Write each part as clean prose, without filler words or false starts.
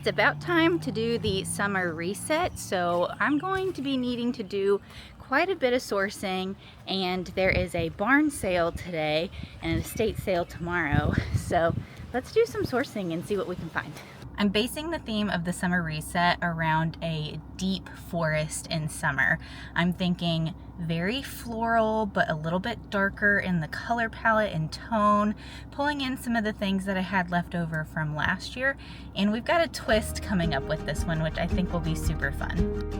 It's about time to do the summer reset, so I'm going to be needing to do quite a bit of sourcing, and there is a barn sale today and an estate sale tomorrow, so let's do some sourcing and see what we can find. I'm basing the theme of the summer reset around a deep forest in summer. I'm thinking very floral, but a little bit darker in the color palette and tone, pulling in some of the things that I had left over from last year. And we've got a twist coming up with this one, which I think will be super fun.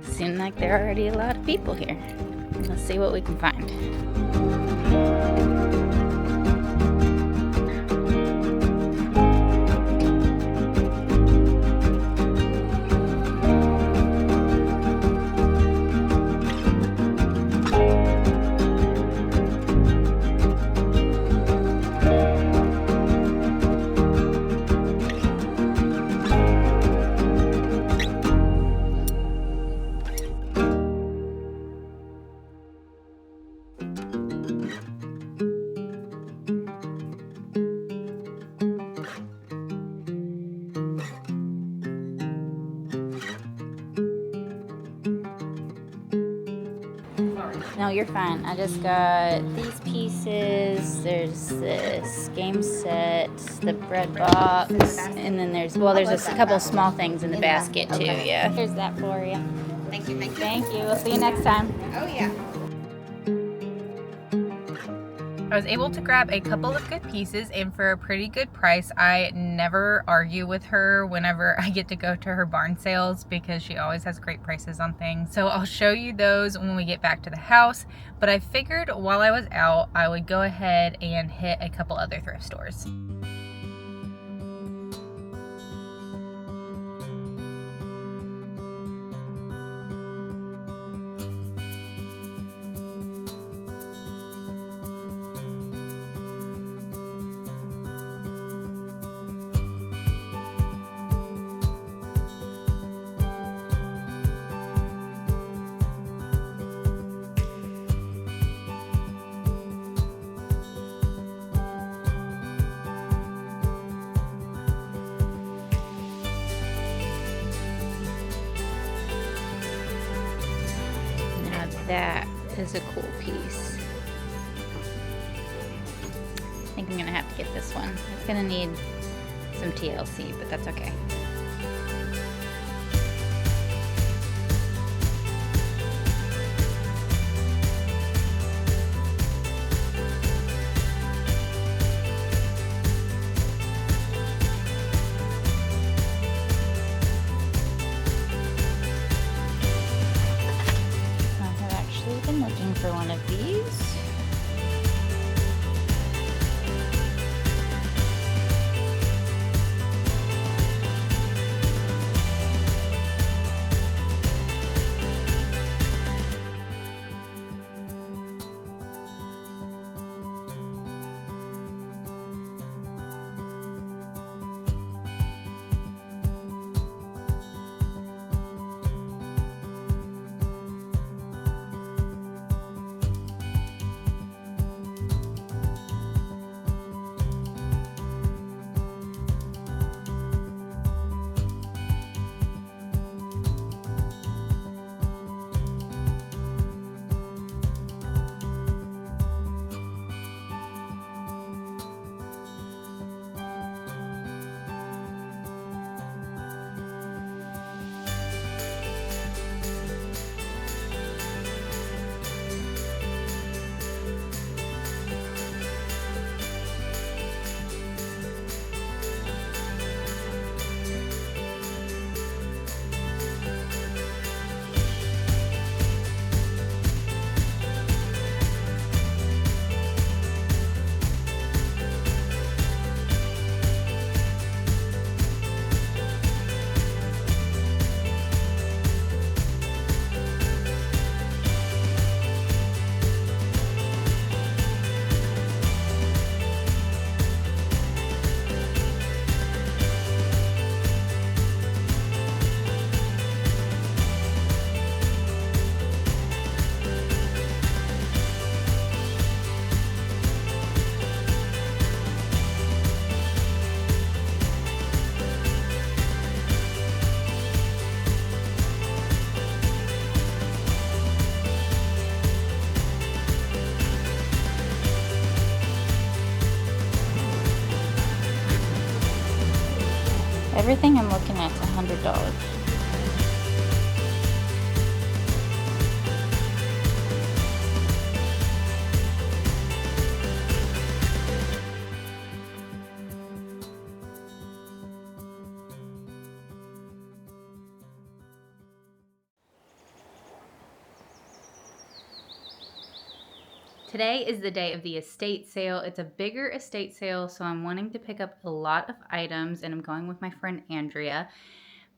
Seem like there are already a lot of people here. Let's see what we can find. No, you're fine. I just got these pieces. There's this game set, the bread box, and then there's a couple small things in the basket too. Yeah. Here's that for you. Thank you. Thank you. We'll see you next time. Oh, yeah. I was able to grab a couple of good pieces and for a pretty good price. I never argue with her whenever I get to go to her barn sales because she always has great prices on things. So I'll show you those when we get back to the house. But I figured while I was out, I would go ahead and hit a couple other thrift stores. That is a cool piece. I think I'm gonna have to get this one. It's gonna need some TLC, but that's okay. Been looking for one of these. everything I'm looking at is $100. Today is the day of the estate sale. It's a bigger estate sale, so I'm wanting to pick up a lot of items, and I'm going with my friend Andrea.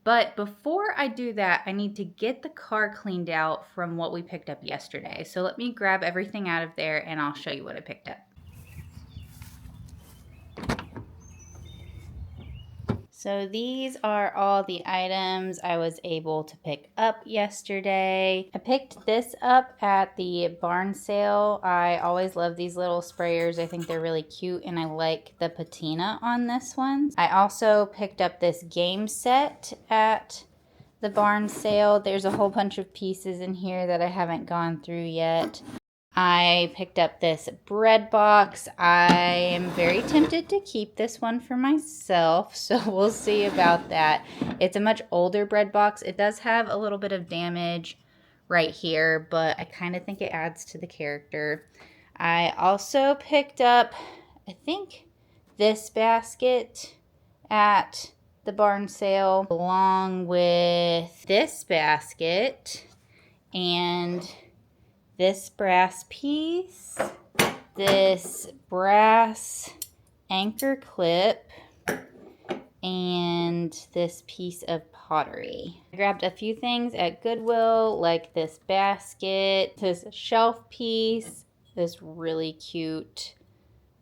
But before I do that, I need to get the car cleaned out from what we picked up yesterday. So let me grab everything out of there and I'll show you what I picked up. So these are all the items I was able to pick up yesterday. I picked this up at the barn sale. I always love these little sprayers. I think they're really cute and I like the patina on this one. I also picked up this game set at the barn sale. There's a whole bunch of pieces in here that I haven't gone through yet. I picked up this bread box. I am very tempted to keep this one for myself, so we'll see about that. It's a much older bread box. It does have a little bit of damage right here, but I kind of think it adds to the character. I also picked up, I think, this basket at the barn sale, along with this basket and this brass piece, this brass anchor clip, and this piece of pottery. I grabbed a few things at Goodwill, like this basket, this shelf piece, this really cute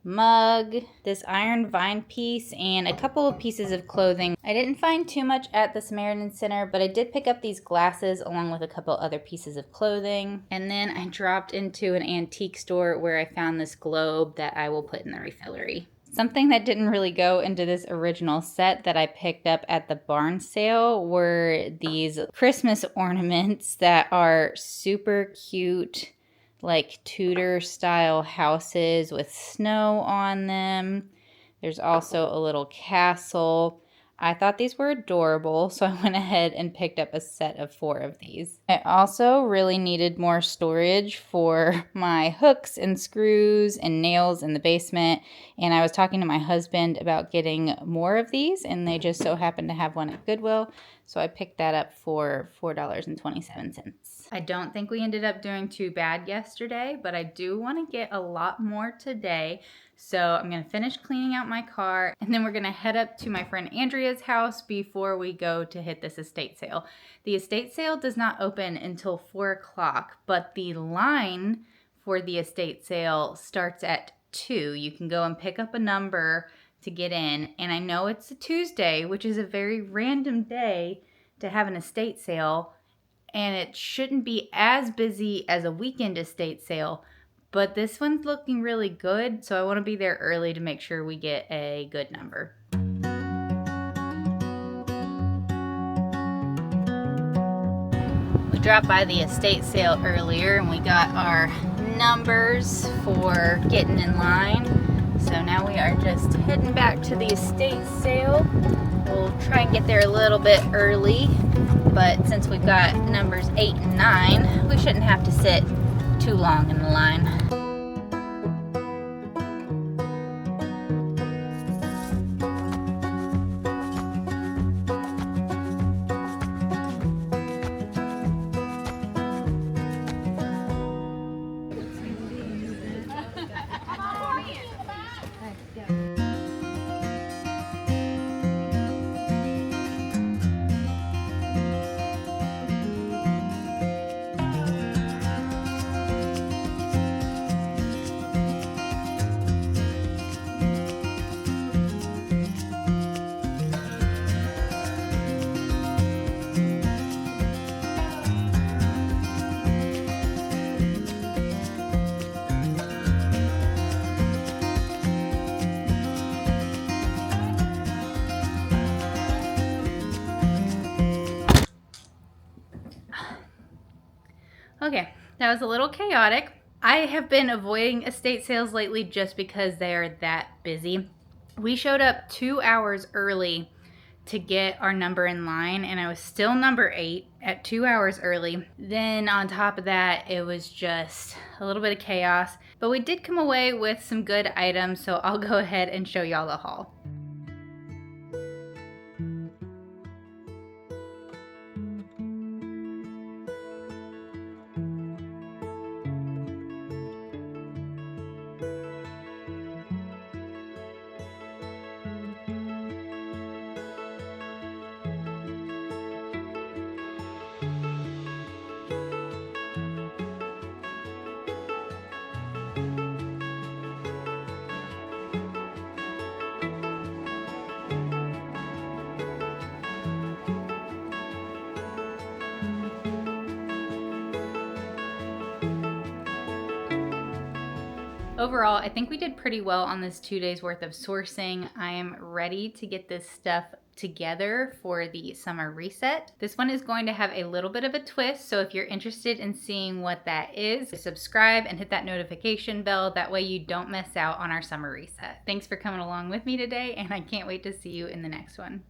mug, this iron vine piece, and a couple of pieces of clothing. I didn't find too much at the Samaritan Center, but I did pick up these glasses along with a couple other pieces of clothing. And then I dropped into an antique store where I found this globe that I will put in the refillery. Something that didn't really go into this original set that I picked up at the barn sale were these Christmas ornaments that are super cute, like Tudor style houses with snow on them. There's also a little castle. I thought these were adorable, so I went ahead and picked up a set of 4 of these. I also really needed more storage for my hooks and screws and nails in the basement, and I was talking to my husband about getting more of these, and they just so happened to have one at Goodwill, so I picked that up for $4.27. I don't think we ended up doing too bad yesterday, but I do want to get a lot more today. So I'm going to finish cleaning out my car, and then we're going to head up to my friend Andrea's house before we go to hit this estate sale. The estate sale does not open until 4 o'clock, but the line for the estate sale starts at 2. You can go and pick up a number to get in, and I know it's a Tuesday, which is a very random day to have an estate sale, and it shouldn't be as busy as a weekend estate sale, but this one's looking really good, so I want to be there early to make sure we get a good number. We dropped by the estate sale earlier and we got our numbers for getting in line. So now we are just heading back to the estate sale. We'll try and get there a little bit early, but since we've got numbers 8 and 9, we shouldn't have to sit too long in the line. Okay, that was a little chaotic. I have been avoiding estate sales lately just because they are that busy. We showed up 2 hours early to get our number in line, and I was still number 8 at 2 hours early. Then on top of that, it was just a little bit of chaos, but we did come away with some good items, so I'll go ahead and show y'all the haul. Overall, I think we did pretty well on this 2 days worth of sourcing. I am ready to get this stuff together for the summer reset. This one is going to have a little bit of a twist, so if you're interested in seeing what that is, subscribe and hit that notification bell. That way you don't miss out on our summer reset. Thanks for coming along with me today, and I can't wait to see you in the next one.